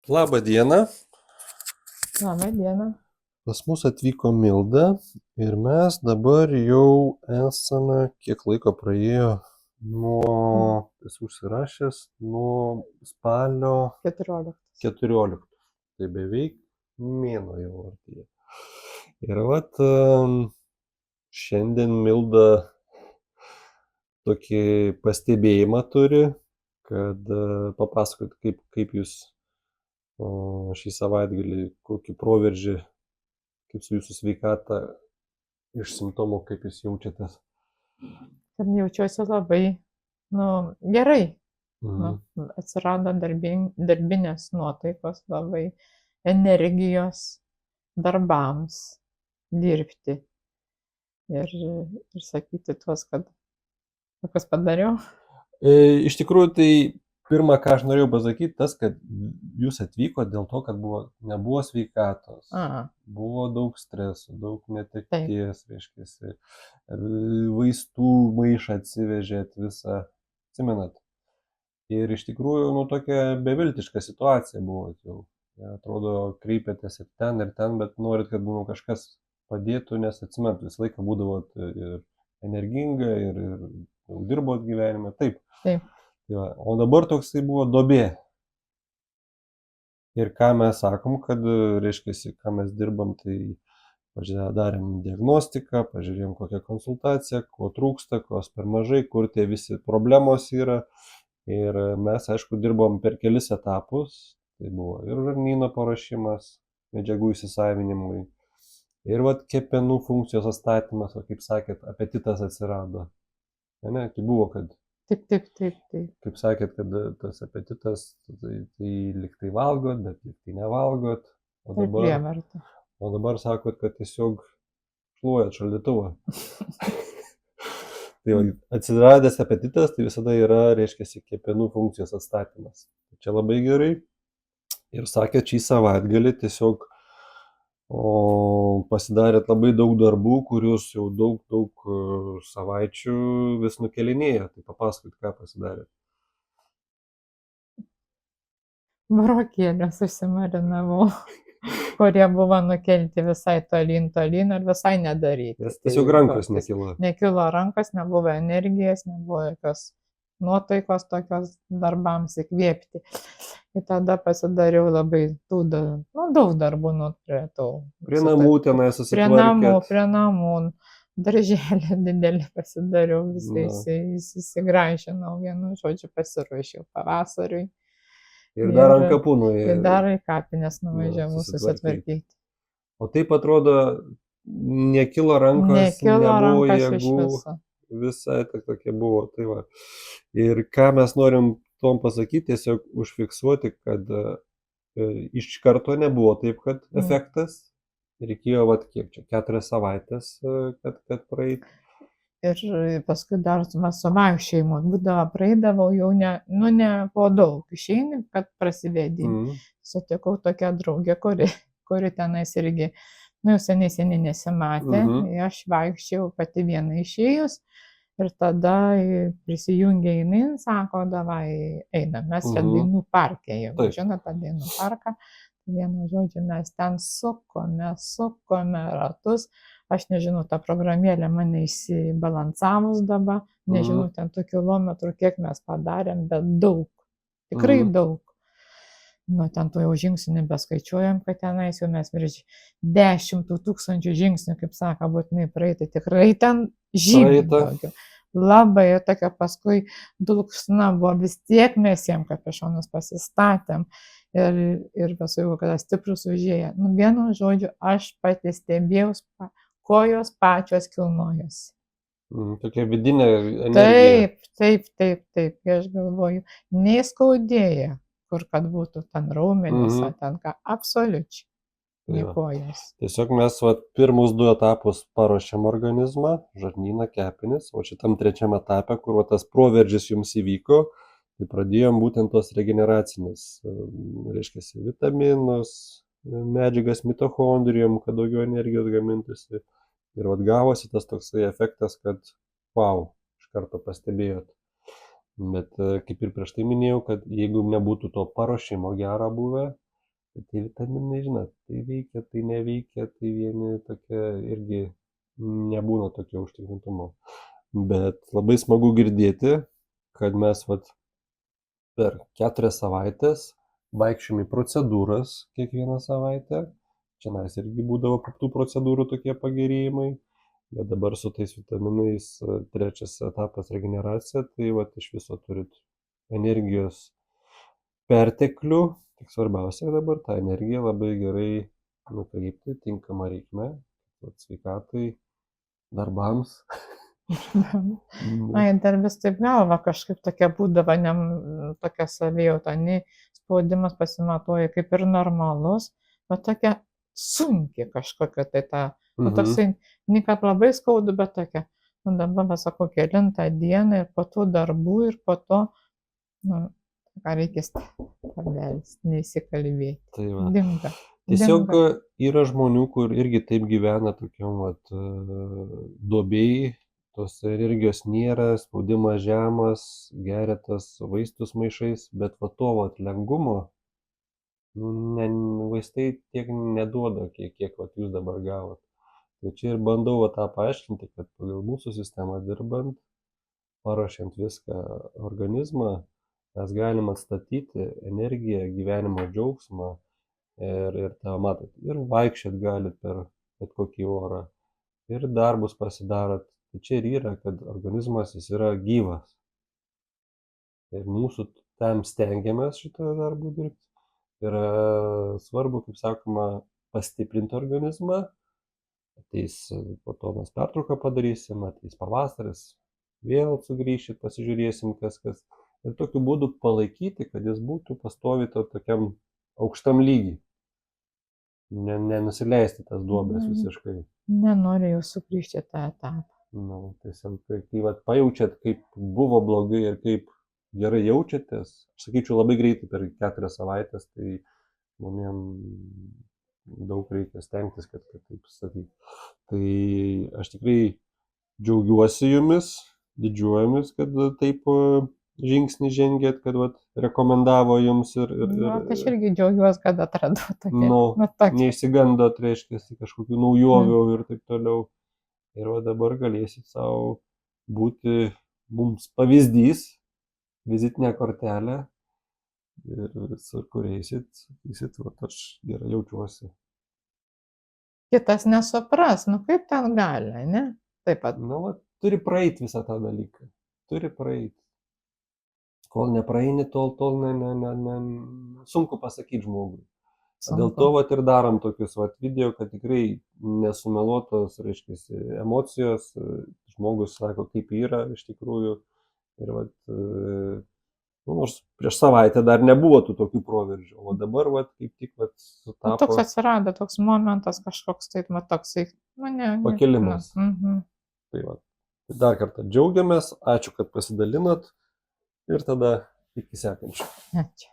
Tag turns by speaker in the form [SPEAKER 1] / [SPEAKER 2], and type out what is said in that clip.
[SPEAKER 1] Labą dieną,
[SPEAKER 2] Labą dieną.
[SPEAKER 1] pas mus atvyko Milda ir mes dabar jau esame, kiek laiko praėjo nuo, esu užsirašęs, nuo spalio
[SPEAKER 2] 14.
[SPEAKER 1] 14. Tai beveik mėnuo jau artėja. Ir vat šiandien Milda tokį pastebėjimą turi, kad papasakot, kaip jūs šį savaitgalį, kokį proveržį, kaip su jūsų sveikata, iš simptomų, kaip jūs jaučiatės.
[SPEAKER 2] Kad jaučiuosi labai, gerai.
[SPEAKER 1] Mhm.
[SPEAKER 2] Atsirado darbinės nuotaikos, labai energijos darbams dirbti. Ir sakyti tuos, kad kokius padariau.
[SPEAKER 1] Iš tikrųjų, tai pirma, ką aš norėjau pasakyti, tas, kad jūs atvyko dėl to, kad nebuvo sveikatos, buvo daug streso, daug netekties, reiškia, vaistų maišą atsivežėt visą, atsimenat. Ir iš tikrųjų, tokia beviltiška situacija buvo jau. Atrodo, kreipėtės ir ten, bet norit, kad kažkas padėtų, nes atsimenat, visą laiką būdavot ir energinga, ir daug dirbot gyvenime, taip.
[SPEAKER 2] Taip.
[SPEAKER 1] O dabar toksai buvo duobė. Ir ką mes sakom, kad, reiškia, ką mes dirbam, tai darėm diagnostiką, pažiūrėjom kokią konsultaciją, ko trūksta, ko per mažai, kur tie visi problemos yra. Ir mes, aišku, dirbom per kelis etapus. Tai buvo ir žarnyno paruošimas, medžiagų įsisavinimui. Ir vat kepenų funkcijos atstatymas, o kaip sakėt, apetitas atsirado. Ne, tai buvo, kad...
[SPEAKER 2] Taip.
[SPEAKER 1] Kaip sakėt, kad tas apetitas, tai liktai valgot, bet liktai nevalgot. O dabar sakot, kad tiesiog šluojat šaldytuvą. Tai atsiradęs apetitas, tai visada yra, reiškia, kepenų funkcijos atstatymas. Čia labai gerai. Ir sakėt, šį savaitgalį tiesiog pasidarėt labai daug darbų, kuriuos jau daug savaičių vis nukelinėjo. Tai papasakot, ką pasidarėt.
[SPEAKER 2] Burokėlius užsimarinavau, kurie buvo nukelti visai tolyn ir visai nedaryti.
[SPEAKER 1] Tiesiog rankos nekilo.
[SPEAKER 2] Nekilo rankos, nebuvo energijos, nebuvo jokios nuotaikos tokios darbams įkvėpti. Ir tada pasidariau labai daug darbų prie
[SPEAKER 1] namų tenai susitvarkėt.
[SPEAKER 2] Prie namų. Darželį didelį pasidariau, įsigražinau, vienu žodžiu pasiruošiau pavasariui.
[SPEAKER 1] Ir dar ant kapų nuėjau.
[SPEAKER 2] Ir dar į kapines nuvažiavau susitvarkyti.
[SPEAKER 1] O taip atrodo, nekilo rankos, nebuvo jėgų, visai tokia buvo. Tai va. Ir ką mes norim tom pasakyti, tiesiog užfiksuoti, kad iš karto nebuvo taip, kad efektas. Reikėjo, kiek čia, 4 savaitės, kad praeit.
[SPEAKER 2] Ir paskui dar su vaikščiojimu būdavo, praeidavau jau ne po daug išeini, kad prasivėdini. Sutikau tokią draugę, kuri tenais irgi, jau seniai nesimatė. Aš vaikščiau pati viena išėjus ir tada prisijungė jinai, sako, davai einam, mes čia Dainų parke, jeigu žinote Dainų parką. Vienu žodžiu, mes ten sukome ratus. Aš nežinau, ta programėlė mane įsibalansavus dabar, nežinau, ten tų kilometrų, kiek mes padarėm, bet daug, tikrai daug. Ten tų jau žingsnių nebeskaičiuojam, kad tenais jau mes virš 10 000 žingsnių, kaip sako, būtinai praeiti, tikrai ten žymiai daugiau. Labai tokia paskui dulksna buvo, vis tiek mes jiem kapešonus pasistatėm. Ir paskui, kada stiprus užėjo. Vienu žodžiu, aš pati stebėjau, kojos pačios kilnojosi.
[SPEAKER 1] Tokia vidinė energija.
[SPEAKER 2] Taip. Aš galvoju, nei skaudėja, kur kad būtų ten raumenis, ten ką, absoliučiai. Kojos.
[SPEAKER 1] Tiesiog mes pirmus 2 etapus paruošėm organizmą, žarnyną, kepenis, o šitam 3 etape, kur tas proveržis jums įvyko, tai pradėjom būtent tos regeneracinės, reiškia, vitaminus, medžiagas mitochondrijom, kad daugiau energijos gamintųsi. Ir gavosi tas toksai efektas, kad iš karto pastebėjot. Bet kaip ir prieš tai minėjau, kad jeigu nebūtų to paruošimo gero buvę, Tai tie vitaminai, žinot, tai veikia, tai neveikia, tai vieni tokie irgi nebūna tokio užtikrintumo. Bet labai smagu girdėti, kad mes vat per 4 savaitės vaikščiojam į procedūras kiekvieną savaitę. Čionais irgi būdavo po tų procedūrų tokie pagerėjimai, bet dabar su tais vitaminais 3 etapas regeneracija, tai vat iš viso turit energijos perteklių. Tik svarbiausia dabar tą energiją labai gerai nukreipti tinkamą reikmę, sveikatai, darbams.
[SPEAKER 2] Ai, dar vis taip galva kažkaip tokia būdavo, tokia savijauta, nei spaudimas pasimatuoja kaip ir normalus, bet tokia sunkiai kažkokia tai ta, toksai, ne kad labai skaudu, bet tokia, dabar sakau, 9 dieną ir po tų darbų ir po to, ką reikės pavelsti, neįsikalbėti.
[SPEAKER 1] Tai va.
[SPEAKER 2] Dinga.
[SPEAKER 1] Tiesiog yra žmonių, kur irgi taip gyvena tokiam duobėjai, tos energijos nėra, spaudimas žemas, geria tas vaistus maišais, bet va to lengvumo vaistai tiek neduoda, kiek jūs dabar gavot. Tai čia ir bandau tą paaiškinti, kad pagal mūsų sistemą dirbant, paruošiant viską organizmą, mes galim atstatyti energiją, gyvenimo džiaugsmą ir tą matot. Ir vaikščiot galit per bet kokį orą, ir darbus pasidarot. Tai čia ir yra, kad organizmas jis yra gyvas. Ir mūsų tam stengiamės šitą darbą dirbti. Yra svarbu, kaip sakoma, pastiprinti organizmą. Ateis po to mes pertrauką padarysim, ateis pavasaris, vėl sugrįšit, pasižiūrėsim kas. Ir tokiu būdu palaikyti, kad jis būtų pastoviai tokiam aukštam lygiai. Nenusileisti tas duobės visiškai.
[SPEAKER 2] Nenoriu jau sugrįžti tą etapą.
[SPEAKER 1] Tiesiog, kai pajaučiat, kaip buvo blogai ir kaip gerai jaučiatės, aš sakyčiau, labai greitai per 4 savaitės, tai žmonėm daug reikia stengtis, kad taip sakyti. Tai aš tikrai džiaugiuosi jumis, didžiuojamis, kad taip žingsnį žengėt, kad rekomendavo jums ir...
[SPEAKER 2] Aš irgi džiaugiuosi, kad atradau tokį.
[SPEAKER 1] Neišsigandot, reiškia, kažkokių naujovių ir taip toliau. Ir dabar galėsit savo būti mums pavyzdys, vizitinė kortelė. Ir visur, kur eisit, aš gerai jaučiuosi.
[SPEAKER 2] Kitas nesupras, kaip ten gali, ne? Taip pat.
[SPEAKER 1] Turi praeiti visą tą dalyką. Turi praeiti. Kol nepraeini, tol sunku pasakyti žmogui. Dėl to ir darom tokius video, kad tikrai nesumeluotos, reiškia, emocijos, žmogus sako, kaip yra iš tikrųjų. Ir nors prieš savaitę dar nebuvo tų tokių proveržių, o dabar kaip tik sutapo.
[SPEAKER 2] Toks atsirado, toks momentas kažkoks, toksai,
[SPEAKER 1] pakilimas. Tai dar kartą džiaugiamės, ačiū, kad pasidalinot. Ir tada iki sekančio.
[SPEAKER 2] Ačiū.